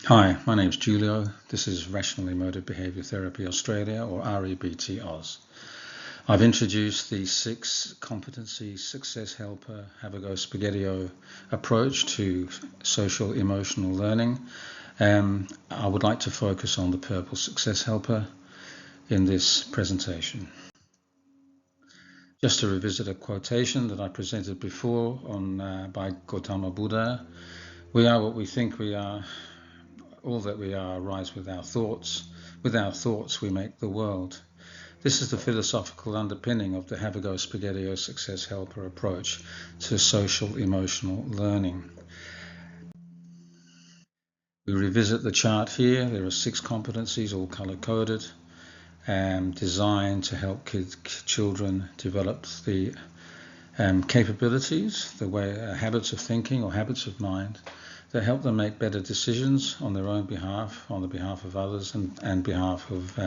Hi, my name's Julio. This is Rational Emotive Behaviour Therapy Australia, or REBT Oz. I've introduced the 6 competency success helper have a go spaghettio approach to social emotional learning. I would like to focus on the purple success helper in this presentation. Just to revisit a quotation that I presented before by Gautama Buddha, we are what we think we are. All that we are arise with our thoughts. With our thoughts, we make the world. This is the philosophical underpinning of the Have a Go Spaghettio Success Helper approach to social emotional learning. We revisit the chart here. There are 6 competencies, all color-coded, designed to help children develop the capabilities, habits of thinking or habits of mind that help them make better decisions on their own behalf, on the behalf of others, and behalf of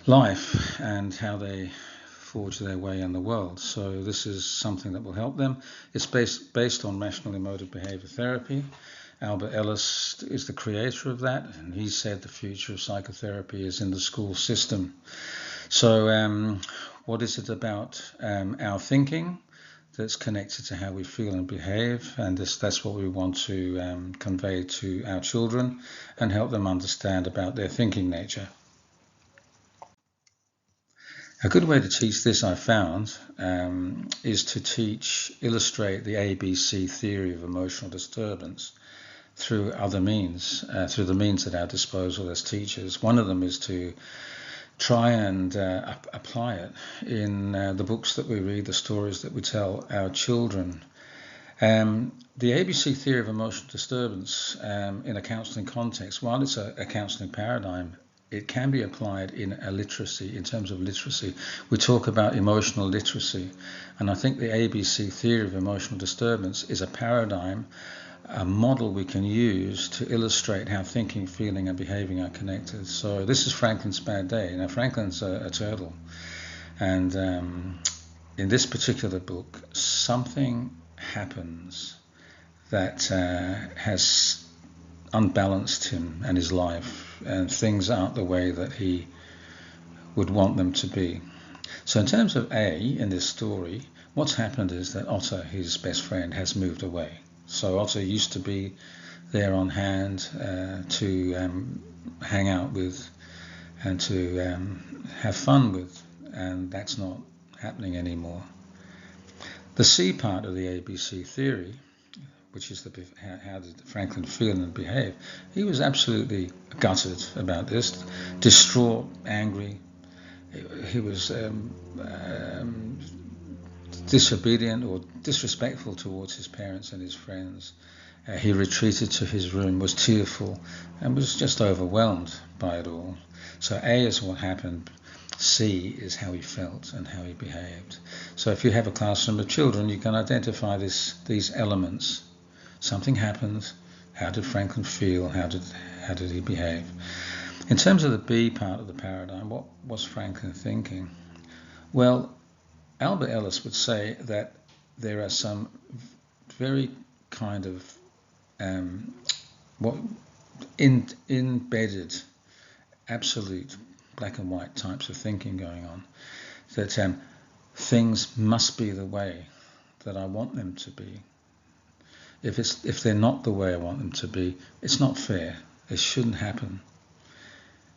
life, and how they forge their way in the world. So this is something that will help them. It's based on rational emotive behavior therapy. Albert Ellis is the creator of that, and he said the future of psychotherapy is in the school system. So what is it about our thinking that's connected to how we feel and behave, and that's what we want to convey to our children and help them understand about their thinking nature. A good way to teach this, I found, is to illustrate the ABC theory of emotional disturbance through other means, through the means at our disposal as teachers. One of them is to try and apply it in the books that we read, the stories that we tell our children. The ABC theory of emotional disturbance in a counselling context, while it's a counselling paradigm, it can be applied in terms of literacy. We talk about emotional literacy, and I think the ABC theory of emotional disturbance is a paradigm, a model we can use to illustrate how thinking, feeling, and behaving are connected. So this is Franklin's bad day. Now, Franklin's a turtle, and in this particular book, something happens that has unbalanced him and his life, and things aren't the way that he would want them to be. So in terms of A, in this story, what's happened is that Otter, his best friend, has moved away. So Otter used to be there on hand to hang out with and to have fun with, and that's not happening anymore. The C part of the ABC theory, which is how did Franklin feel and behave, he was absolutely gutted about this, distraught, angry. He was disobedient or disrespectful towards his parents and his friends. He retreated to his room, was tearful, and was just overwhelmed by it all. So A is what happened. C is how he felt and how he behaved. So if you have a classroom of children, you can identify these elements. Something happened. How did Franklin feel? How did he behave? In terms of the B part of the paradigm, what was Franklin thinking? Well, Albert Ellis would say that there are some very kind of embedded, absolute black and white types of thinking going on. That things must be the way that I want them to be. If they're not the way I want them to be, it's not fair. It shouldn't happen.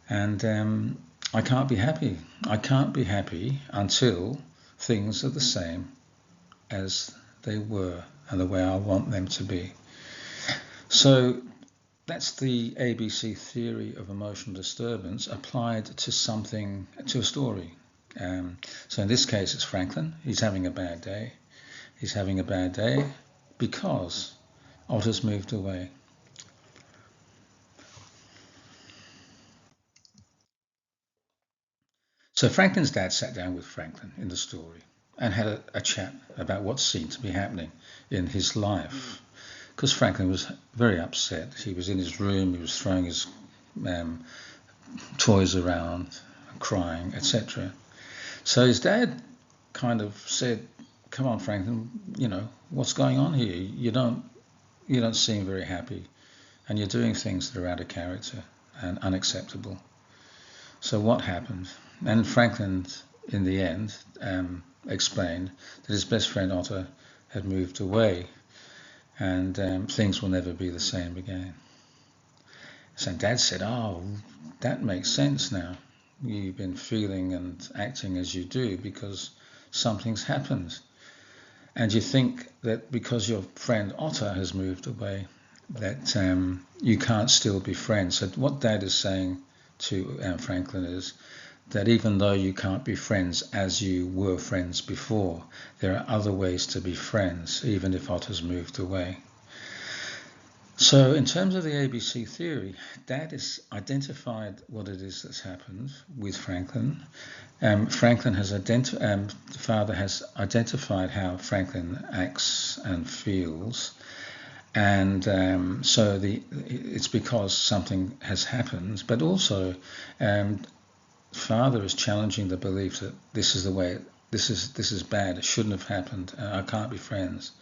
And I can't be happy. I can't be happy until things are the same as they were and the way I want them to be. So that's the ABC theory of emotional disturbance applied to a story. So in this case, it's Franklin. He's having a bad day. He's having a bad day because Otter's moved away. So Franklin's dad sat down with Franklin in the story and had a chat about what seemed to be happening in his life. Because Franklin was very upset. He was in his room, he was throwing his toys around, crying, etc. So his dad kind of said, "Come on, Franklin, what's going on here? You don't seem very happy. and you're doing things that are out of character and unacceptable. So what happened? And Franklin, in the end, explained that his best friend Otto had moved away, and things will never be the same again. So Dad said, "Oh, that makes sense now. You've been feeling and acting as you do because something's happened. And you think that because your friend Otto has moved away, that you can't still be friends." So what Dad is saying to Franklin is that even though you can't be friends as you were friends before, there are other ways to be friends, even if Otto's moved away. So in terms of the ABC theory, Dad has identified what it is that's happened with Franklin. The father has identified how Franklin acts and feels, and so it's because something has happened, but also father is challenging the belief that this is the way, this is bad, it shouldn't have happened, I can't be friends.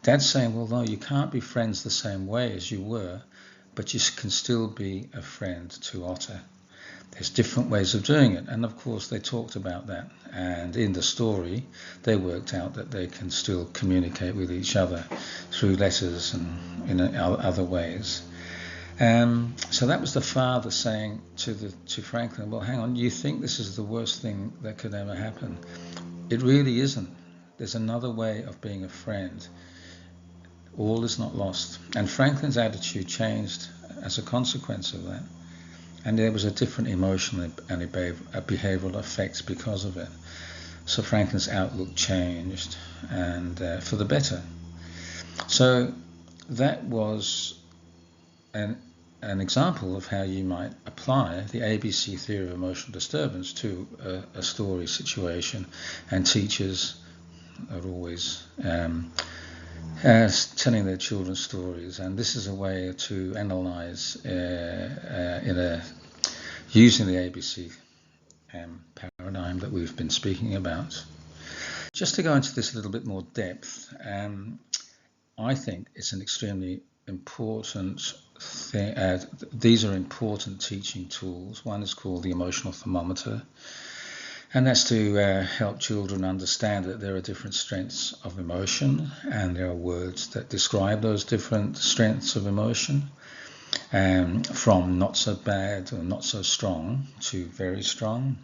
Dad's saying, well, no, you can't be friends the same way as you were, but you can still be a friend to Otto. There's different ways of doing it, and of course they talked about that, and in the story they worked out that they can still communicate with each other through letters and in other ways. So that was the father saying to Franklin, well, hang on, you think this is the worst thing that could ever happen? It really isn't. There's another way of being a friend. All is not lost. And Franklin's attitude changed as a consequence of that. And there was a different emotional and behavioural effect because of it. So Franklin's outlook changed, and for the better. So that was an example of how you might apply the ABC theory of emotional disturbance to a story situation. And teachers are always telling their children stories, and this is a way to analyse using the ABC paradigm that we've been speaking about. Just to go into this a little bit more depth, I think it's an extremely important thing. These are important teaching tools. One is called the Emotional Thermometer, and that's to help children understand that there are different strengths of emotion, and there are words that describe those different strengths of emotion, from not so bad or not so strong to very strong.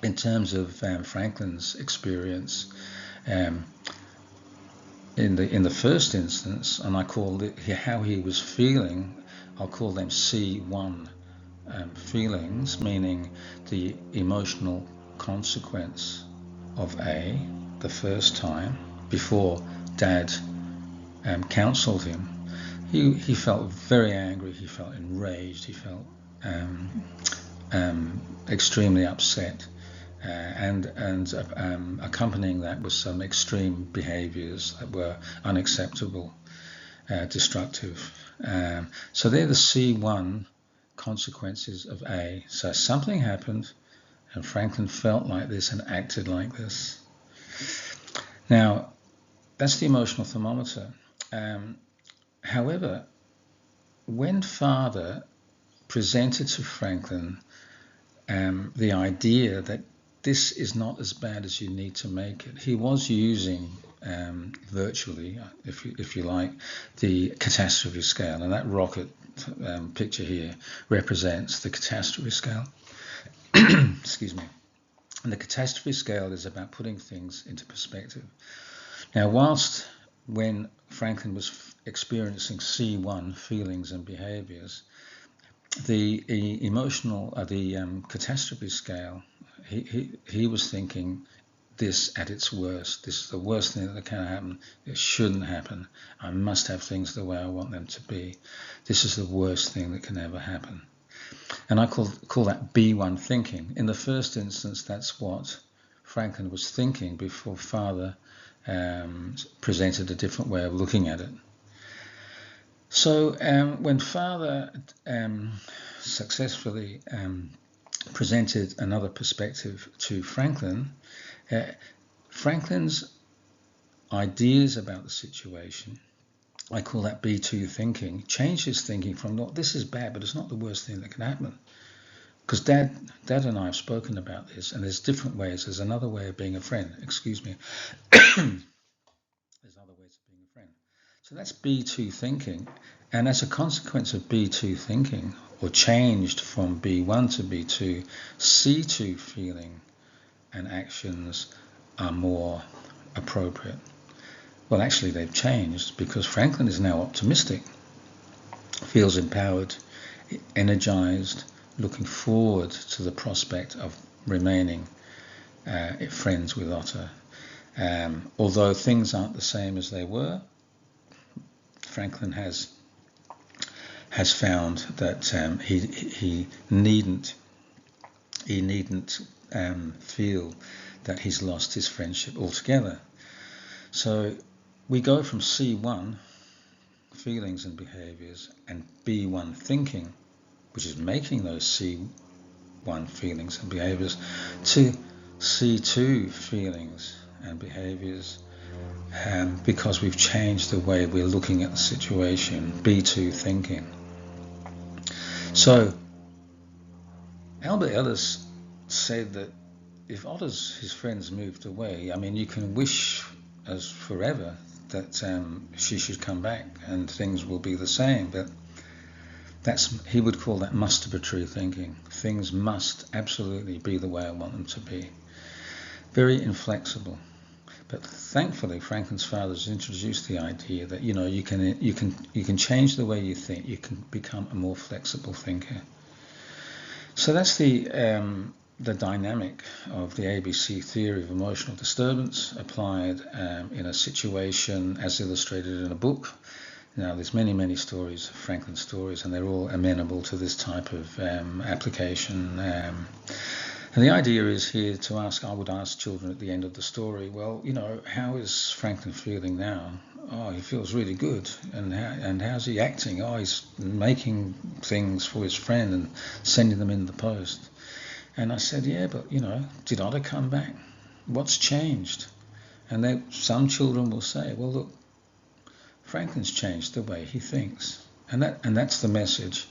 In terms of Franklin's experience, in the first instance, and I call it how he was feeling, I'll call them C1 feelings, meaning the emotional consequence of A the first time before Dad counseled him. He felt very angry, he felt enraged, he felt extremely upset, and accompanying that was some extreme behaviours that were unacceptable, destructive. So they're the C1 consequences of A. So something happened, and Franklin felt like this and acted like this. Now, that's the emotional thermometer. However, when father presented to Franklin the idea that this is not as bad as you need to make it, he was using virtually, if you like, the catastrophe scale, and that rocket picture here represents the catastrophe scale. Excuse me. And the catastrophe scale is about putting things into perspective. Now, whilst when Franklin was experiencing C1 feelings and behaviours, the catastrophe scale, he was thinking this at its worst. This is the worst thing that can happen. It shouldn't happen. I must have things the way I want them to be. This is the worst thing that can ever happen. And I call that B1 thinking. In the first instance, that's what Franklin was thinking before father presented a different way of looking at it. So when father successfully presented another perspective to Franklin, Franklin's ideas about the situation I call that B2 thinking. Change his thinking from, look, this is bad, but it's not the worst thing that can happen. Because Dad and I have spoken about this, and there's different ways. There's another way of being a friend. Excuse me. There's other ways of being a friend. So that's B2 thinking. And as a consequence of B2 thinking, or changed from B1 to B2, C2 feeling and actions are more appropriate. Well, actually, they've changed because Franklin is now optimistic, feels empowered, energized, looking forward to the prospect of remaining friends with Otter. Although things aren't the same as they were, Franklin has found that he needn't feel that he's lost his friendship altogether. So we go from C1, feelings and behaviors, and B1 thinking, which is making those C1 feelings and behaviors, to C2 feelings and behaviors, because we've changed the way we're looking at the situation, B2 thinking. So Albert Ellis said that if Otter's his friends moved away, I mean, you can wish as forever that she should come back and things will be the same, but he would call that masturbatory thinking. Things must absolutely be the way I want them to be. Very inflexible. But thankfully, Franklin's father's introduced the idea that you can change the way you think. You can become a more flexible thinker. So that's the dynamic of the ABC theory of emotional disturbance applied in a situation as illustrated in a book. Now, there's many stories, Franklin stories, and they're all amenable to this type of application. And the idea is here to I would ask children at the end of the story, well, how is Franklin feeling now? Oh, he feels really good. And how's he acting? Oh, he's making things for his friend and sending them in the post. And I said, yeah, but, did Otter come back? What's changed? And some children will say, well, look, Franklin's changed the way he thinks. And that's the message.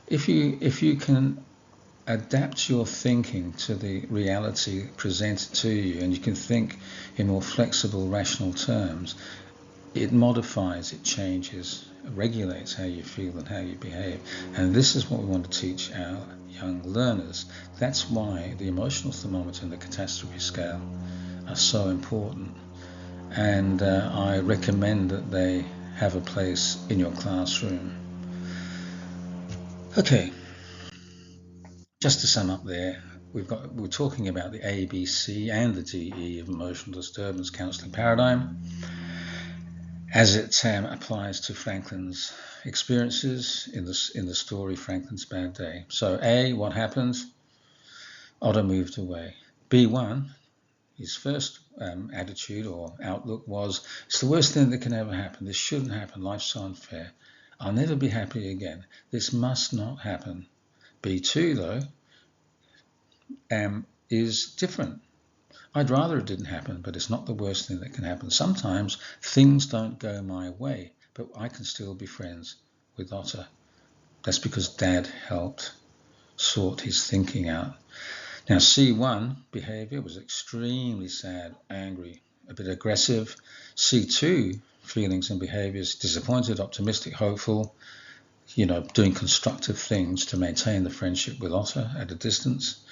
If you can adapt your thinking to the reality presented to you, and you can think in more flexible, rational terms, it modifies, it changes, it regulates how you feel and how you behave. And this is what we want to teach our young learners. That's why the emotional thermometer and the catastrophe scale are so important. And I recommend that they have a place in your classroom. Okay, just to sum up there, we're talking about the A, B, C and the D, E of emotional disturbance counselling paradigm as it applies to Franklin's experiences in the story Franklin's Bad Day. So A, what happens? Otter moved away. B1, his first attitude or outlook was, it's the worst thing that can ever happen. This shouldn't happen. Life's so unfair. I'll never be happy again. This must not happen. B2, though, is different. I'd rather it didn't happen, but it's not the worst thing that can happen. Sometimes things don't go my way, but I can still be friends with Otter. That's because Dad helped sort his thinking out. Now, C1 behavior was extremely sad, angry, a bit aggressive. C2 feelings and behaviors, disappointed, optimistic, hopeful, doing constructive things to maintain the friendship with Otter at a distance.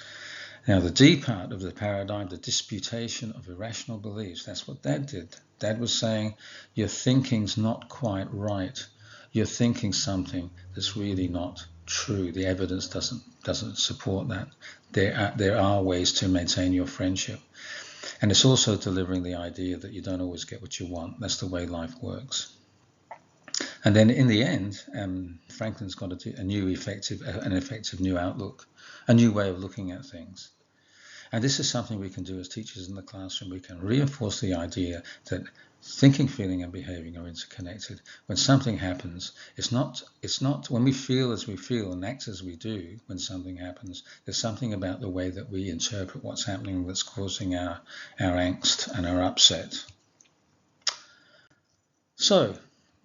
Now, the D part of the paradigm, the disputation of irrational beliefs, that's what Dad did. Dad was saying, your thinking's not quite right. You're thinking something that's really not true. The evidence doesn't support that. There are ways to maintain your friendship. And it's also delivering the idea that you don't always get what you want. That's the way life works. And then in the end, Franklin's got an effective new outlook, a new way of looking at things. And this is something we can do as teachers in the classroom. We can reinforce the idea that thinking, feeling, and behaving are interconnected. When something happens, it's not when we feel as we feel and act as we do when something happens. There's something about the way that we interpret what's happening that's causing our angst and our upset. So,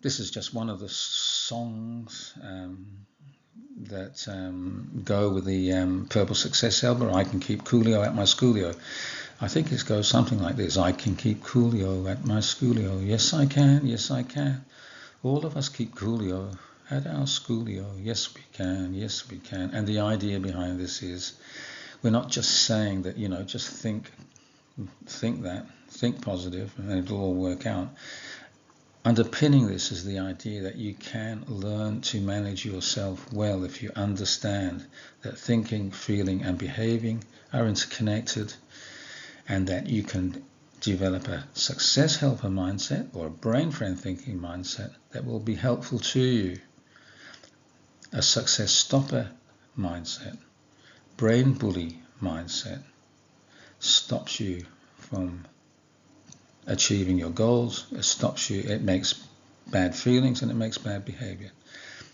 this is just one of the songs that go with the Purple Success album. I can keep Coolio at my schoolio. I think it goes something like this. I can keep Coolio at my schoolio. Yes, I can. Yes, I can. All of us keep Coolio at our schoolio. Yes, we can. Yes, we can. And the idea behind this is we're not just saying that, just think positive and it'll all work out. Underpinning this is the idea that you can learn to manage yourself well if you understand that thinking, feeling and behaving are interconnected, and that you can develop a success helper mindset or a brain friend thinking mindset that will be helpful to you. A success stopper mindset, brain bully mindset stops you from achieving your goals. It stops you, it makes bad feelings and it makes bad behavior.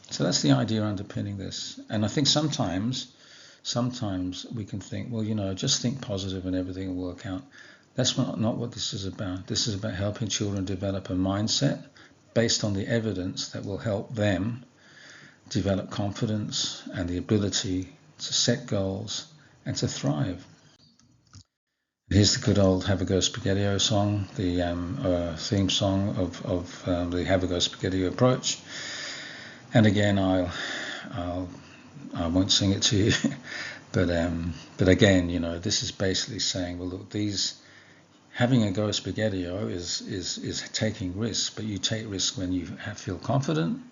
So that's the idea underpinning this. And I think sometimes we can think, well, just think positive and everything will work out. That's not what this is about. This is about helping children develop a mindset based on the evidence that will help them develop confidence and the ability to set goals and to thrive. Here's the good old Have a Go Spaghettio song, the theme song of the Have a Go Spaghettio approach. And again, I won't sing it to you, but again, this is basically saying, well, look, having a Go Spaghettio is taking risks, but you take risks when you feel confident.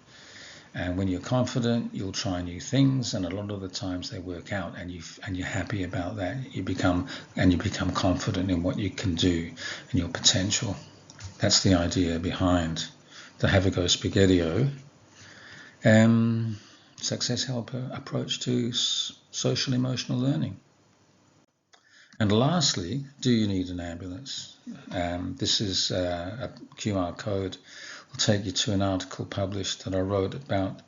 And when you're confident, you'll try new things, and a lot of the times they work out, and you're happy about that. You become confident in what you can do and your potential. That's the idea behind the Have a Go Spaghettio success helper approach to social emotional learning. And lastly, do you need an ambulance? This is a QR code. Will take you to an article published that I wrote about,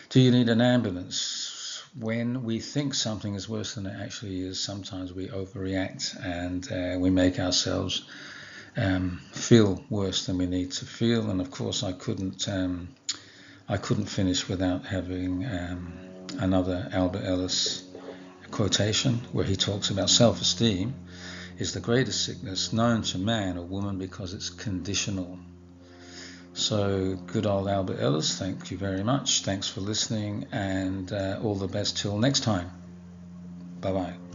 do you need an ambulance? When we think something is worse than it actually is, sometimes we overreact and we make ourselves feel worse than we need to feel. And of course, I couldn't finish without having another Albert Ellis quotation where he talks about self-esteem is the greatest sickness known to man or woman because it's conditional. So good old Albert Ellis, thank you very much. Thanks for listening, and all the best till next time. Bye-bye.